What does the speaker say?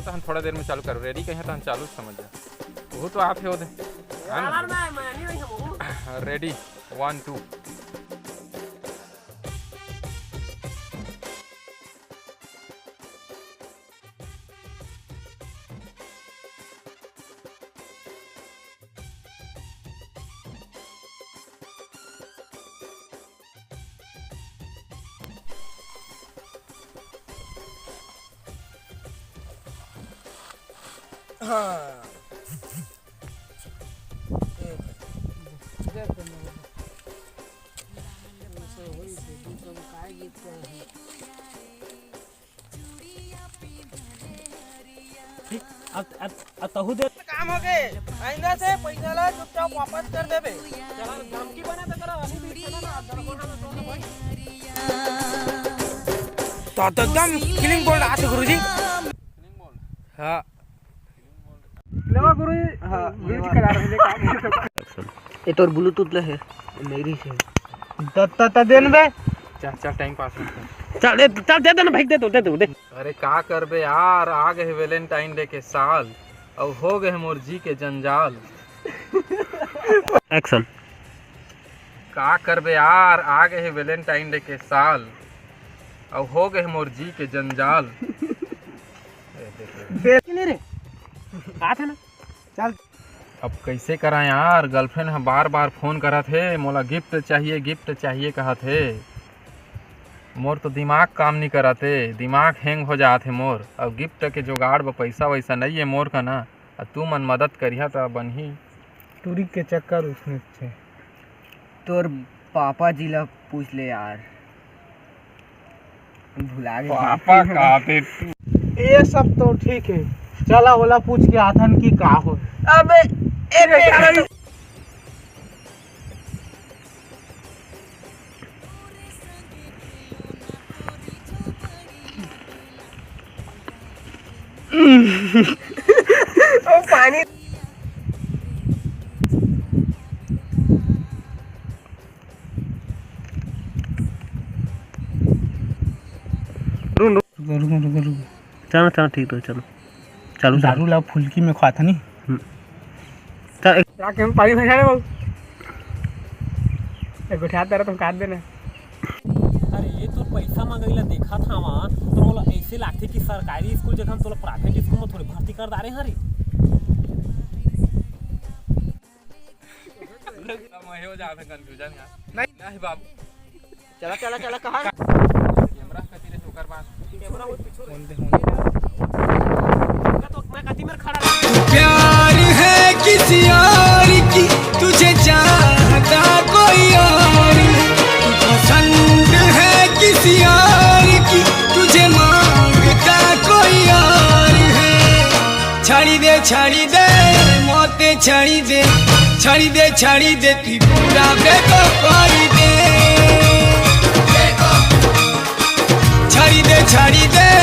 तो हम थोड़ा देर में चालू करो। रेडी कहीं तो हम चालू समझ जाए। वो तो आप ही हो दे। रेडी 1 2। हाँ अब तहु दे काम हो गए। आइंदा से पैसा ला चुपचाप वापस कर देबे। चला धमकी बना तो करो अभी बीच में ना तो एकदम किलिंग बोल रहा था गुरुजी। हाँ लेवा गुरुजी। हाँ यूज करा रहे काम। ये तोर ब्लूटूथ ले है मेरी से त देन बे। चल टाइम पास चल दे दे ना भाई दे दे। अरे का करबे यार, आ गए वैलेंटाइन डे के साल और हो गए मोर जी के जंजाल। एक्शन। का करबे यार, आ गए वैलेंटाइन डे के साल और हो गए मोर जी के जंजाल। नहीं रे आ था ना। चल अब कैसे करा यार, गर्लफ्रेंड हम बार बार फोन करा थे, मोला गिफ्ट चाहिए कहा थे। मोर तो दिमाग काम नहीं करा थे, दिमाग हैंग हो जाते मोर। अब गिफ्ट के जुगाड़ ब पैसा वैसा नहीं है मोर का ना। अब तू मन मदद करिया तो बनही। टूरी के चक्कर उसने छे। तोर पापा जी ला पूछ ले यार, भुला गए पापा कहते ये सब तो ठीक है। चला ओला पूछ के आथन की का हो। अबे ओ पानी रुक चलो ठीक तो चलो दारू ला फुल्की में खाता नहीं। चल जाके हम पानी भरा रहे एक उठा दे रहा तुम काट देना। अरे ये तो पैसा मांगेला देखा था वहाँ तो बोला ऐसे लागते कि सरकारी स्कूल जगह तो प्राइवेट स्कूल में थोड़ी भर्ती कर दारे हरे। मैं हो जाता कंफ्यूजन यार। नहीं बाबू चला कहाँ कैमरा कति रे ओकर बाद कैमरा वो पीछे तो मैं कति में खड़ा। प्यार है किसी और की, तुझे चाहता कोई और, तू पसंद है किसी और की, तुझे मांगता कोई और है। छाड़ी दे मोते छाड़ी दे तू पूरा बेको कोई दे। छाड़ी दे